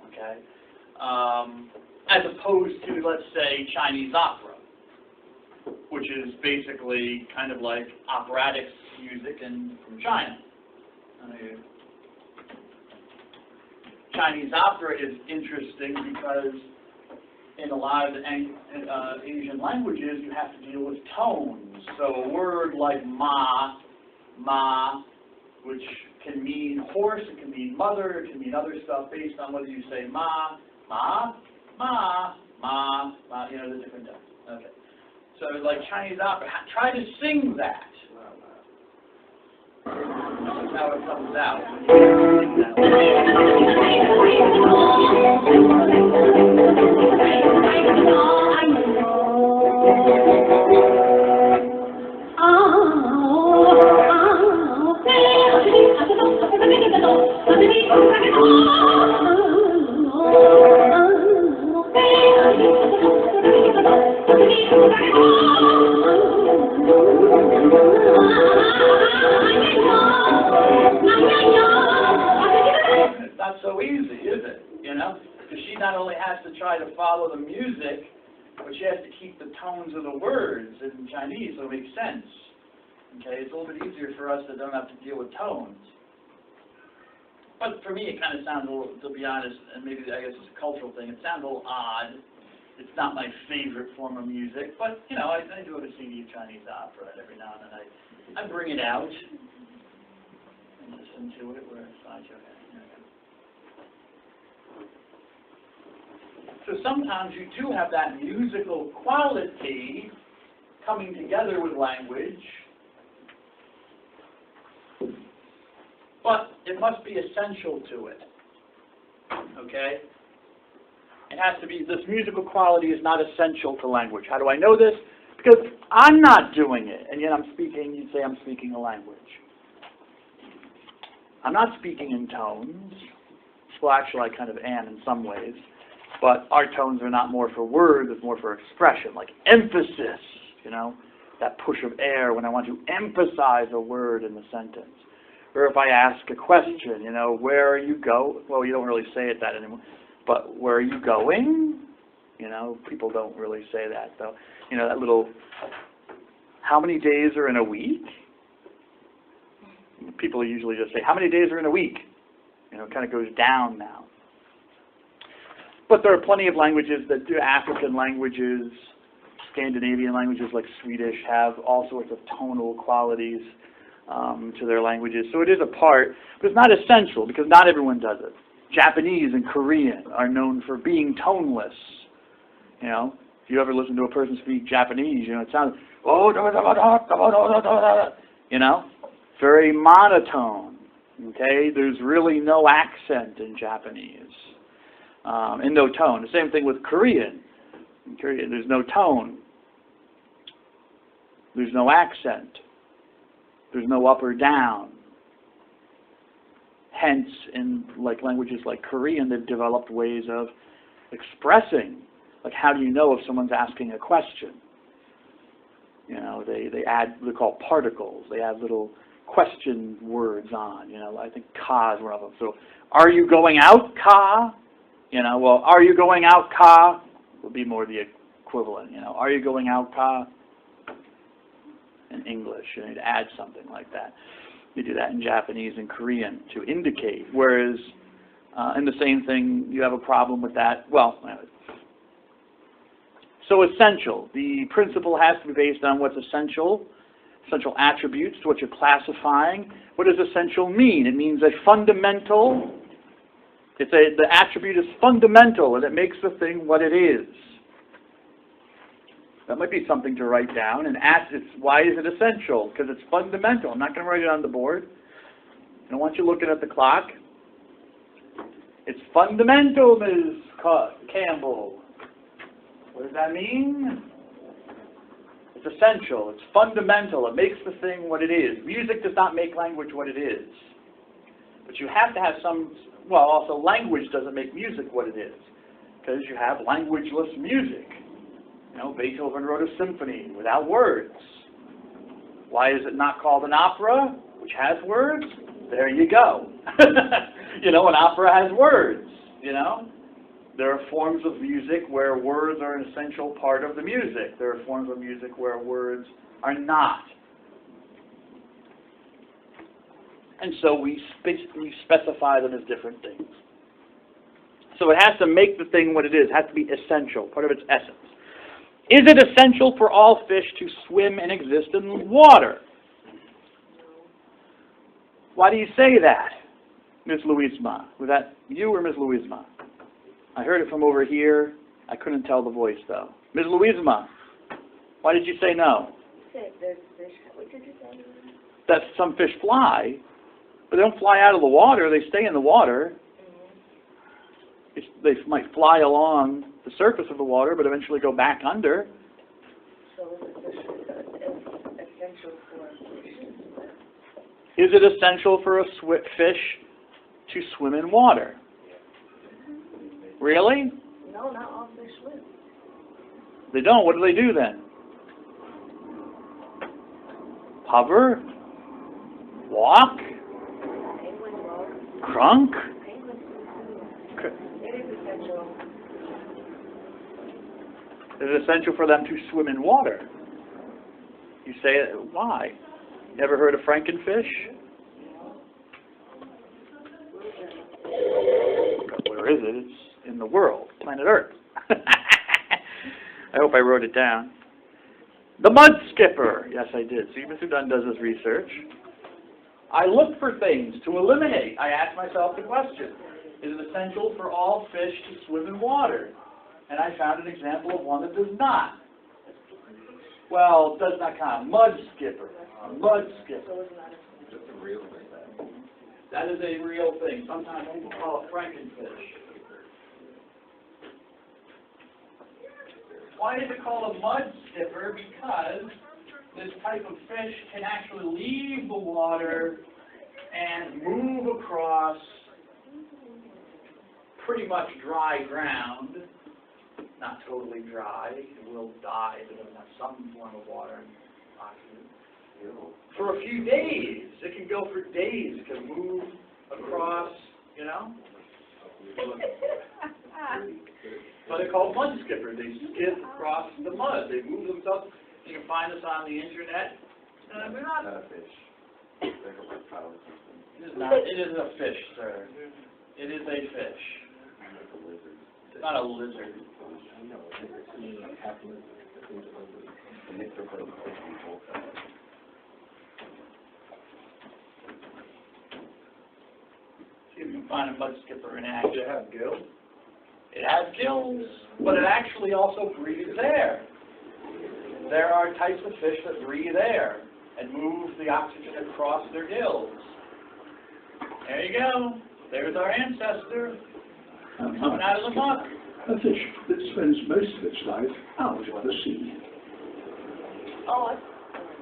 Okay. As opposed to, let's say, Chinese opera, which is basically kind of like operatic music from China. Chinese opera is interesting because in a lot of the Asian languages, you have to deal with tones. So a word like ma, which can mean horse, it can mean mother, it can mean other stuff based on whether you say ma, the different tones. Okay. So like Chinese opera, try to sing that. This is how it comes out. It's not so easy, is it? Because she not only has to try to follow the music, but she has to keep the tones of the words in Chinese so it makes sense. Okay, it's a little bit easier for us that don't have to deal with tones. But for me, it kind of sounds a little, to be honest, and maybe I guess it's a cultural thing, it sounds a little odd. It's not my favorite form of music, but, I do have a CD of Chinese opera, and every now and then I bring it out and listen to it where it's not your head. So sometimes you do have that musical quality coming together with language, but it must be essential to it. Okay? It has to be, this musical quality is not essential to language. How do I know this? Because I'm not doing it, and yet I'm speaking, you'd say I'm speaking a language. I'm not speaking in tones. Well, actually, I kind of am in some ways. But our tones are not more for words, it's more for expression, like emphasis, that push of air when I want to emphasize a word in the sentence. Or if I ask a question, where are you going? Well, you don't really say it that anymore. But where are you going? People don't really say that, though. That little, how many days are in a week? People usually just say, how many days are in a week? It kind of goes down now. But there are plenty of languages that do, African languages, Scandinavian languages like Swedish have all sorts of tonal qualities to their languages. So it is a part, but it's not essential because not everyone does it. Japanese and Korean are known for being toneless. You know, if you ever listen to a person speak Japanese, you know, it sounds, you know, very monotone. Okay, there's really no accent in Japanese, and no tone. The same thing with Korean. In Korean, there's no tone. There's no accent. There's no up or down. Hence, in like languages like Korean, they've developed ways of expressing. Like, how do you know if someone's asking a question? You know, they add, they're called particles. They add little question words on. You know, I think ka is one of them. So, are you going out, ka? You know, well, are you going out, ka? Would be more the equivalent. You know, are you going out, ka? In English, and it adds something like that. You do that in Japanese and Korean to indicate. Whereas, in the same thing, you have a problem with that. Well, so essential. The principle has to be based on what's essential, essential attributes to what you're classifying. What does essential mean? It means a fundamental. The attribute is fundamental, and it makes the thing what it is. That might be something to write down. And why is it essential? Because it's fundamental. I'm not going to write it on the board. I don't want you looking at the clock. It's fundamental, Ms. Campbell. What does that mean? It's essential. It's fundamental. It makes the thing what it is. Music does not make language what it is. But you have to have some, well, also language doesn't make music what it is. Because you have languageless music. You know, Beethoven wrote a symphony without words. Why is it not called an opera, which has words? There you go. You know, an opera has words, you know. There are forms of music where words are an essential part of the music. There are forms of music where words are not. And so we specify them as different things. So it has to make the thing what it is. It has to be essential, part of its essence. Is it essential for all fish to swim and exist in water? Why do you say that, Ms. Louisma? Was that you or Ms. Louisma? I heard it from over here. I couldn't tell the voice, though. Ms. Louisma, why did you say no? There's fish. What did you say? That some fish fly, but they don't fly out of the water. They stay in the water. They might fly along the surface of the water, but eventually go back under. So is it essential for fish? Is it essential for a fish to swim in water? Really? No, not all fish swim. They don't. What do they do then? Hover? Walk? Penguins walk. Crunk? Penguins swim. It is essential. Is it essential for them to swim in water? You say, why? You ever heard of Frankenfish? Where is it? It's in the world, planet Earth. I hope I wrote it down. The mud skipper. Yes, I did. See, Mr. Dunn does his research. I look for things to eliminate. I ask myself the question, is it essential for all fish to swim in water? And I found an example of one that does not. Well, does not count. Mud skipper. Mud skipper. That's a real thing. That is a real thing. Sometimes people call it Frankenfish. Why is it called a mud skipper? Because this type of fish can actually leave the water and move across pretty much dry ground. Not totally dry. It will die if it doesn't have some form of water and oxygen. For a few days. It can go for days. It can move across, you know. So they're called mud skippers. They skip across the mud. They move themselves. You can find this on the internet. We're not a fish. It isn't a fish, sir. It is a fish. It's not a lizard. See if you can find a mud skipper in action. Does it have gills? It has gills, but it actually also breathes air. There are types of fish that breathe air and move the oxygen across their gills. There you go. There's our ancestor coming out of the muck. A fish that spends most of its life out at the sea. Oh,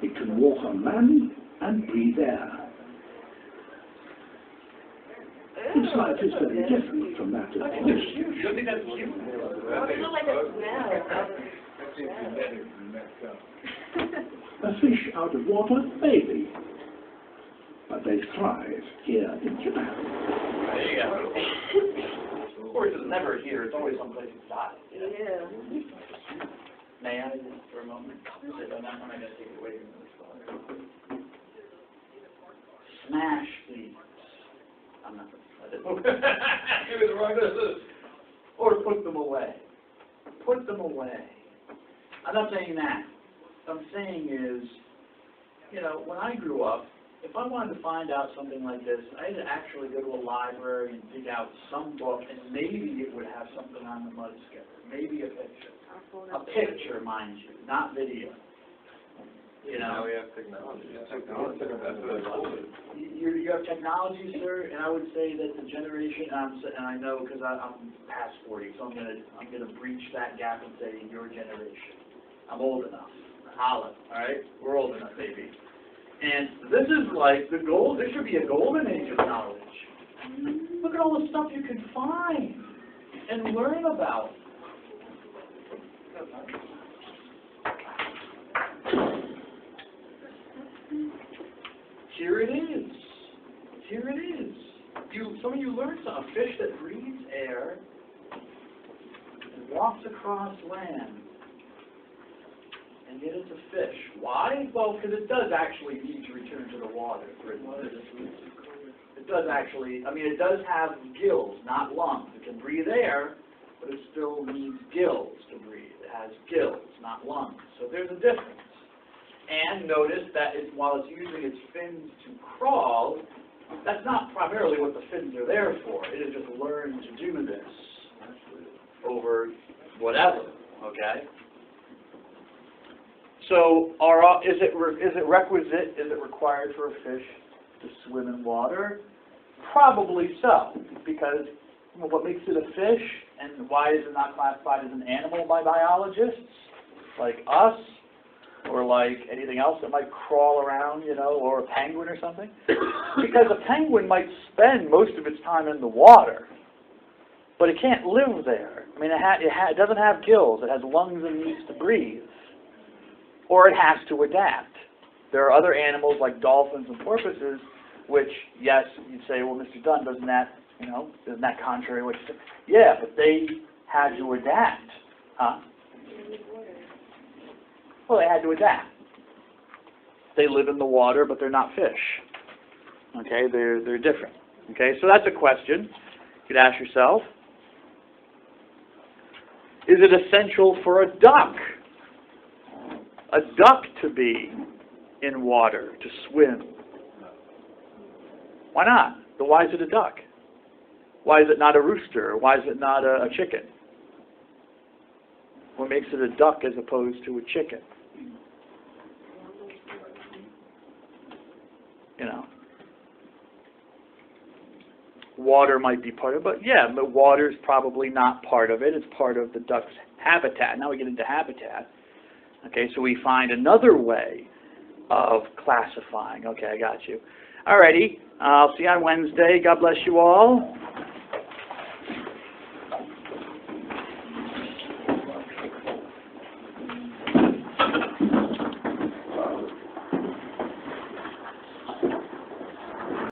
It can walk on land and breathe air. Its life is very different from that of That's fish. cute. You don't think that's cute? it looked like a smell. A fish out of water, maybe. But they thrive here in Japan. There you go. Of course, it's never here. It's always someplace inside. Yeah. May I, just for a moment? Sit on that one. I gotta take it away from this water. Smash these. I'm not going to it was the wrong business. Or put them away. Put them away. I'm not saying that. What I'm saying is, you know, when I grew up, if I wanted to find out something like this, I had to actually go to a library and dig out some book, and maybe it would have something on the mud skipper. Maybe a picture. A picture, mind you, not video. You know? Now we have technology. Technology. That's what I told you. You have technology, sir, and I would say that the generation, and I know because I'm past 40, so I'm gonna breach that gap and say your generation. I'm old enough. Holla, all right? We're old enough, baby. And this is like the gold. There should be a golden age of knowledge. Look at all the stuff you can find and learn about. Here it is. Here it is. Some of you learned something. A fish that breathes air and walks across land. And yet it's a fish. Why? Well, because it does actually need to return to the water. It does actually, I mean, it does have gills, not lungs. It can breathe air, but it still needs gills to breathe. It has gills, not lungs. So there's a difference. And notice that while it's using its fins to crawl, that's not primarily what the fins are there for. It has just learned to do this over whatever, okay? So is it requisite, is it required for a fish to swim in water? Probably so, because what makes it a fish and why is it not classified as an animal by biologists like us or like anything else that might crawl around, you know, or a penguin or something? Because a penguin might spend most of its time in the water, but it can't live there. I mean, it doesn't have gills. It has lungs and needs to breathe. Or it has to adapt. There are other animals like dolphins and porpoises, which, yes, you'd say, well, Mr. Dunn, isn't that contrary to what you said? Yeah, but they had to adapt. Huh? Well, they had to adapt. They live in the water, but they're not fish. Okay, they're different. Okay, so that's a question you could ask yourself. Is it essential for a duck to be in water, to swim? Why not? But why is it a duck? Why is it not a rooster? Why is it not a chicken? What makes it a duck as opposed to a chicken? You know, water might be part of it, but yeah, but water is probably not part of it. It's part of the duck's habitat. Now we get into habitat. Okay, so we find another way of classifying. Okay, I got you. Alrighty, I'll see you on Wednesday. God bless you all.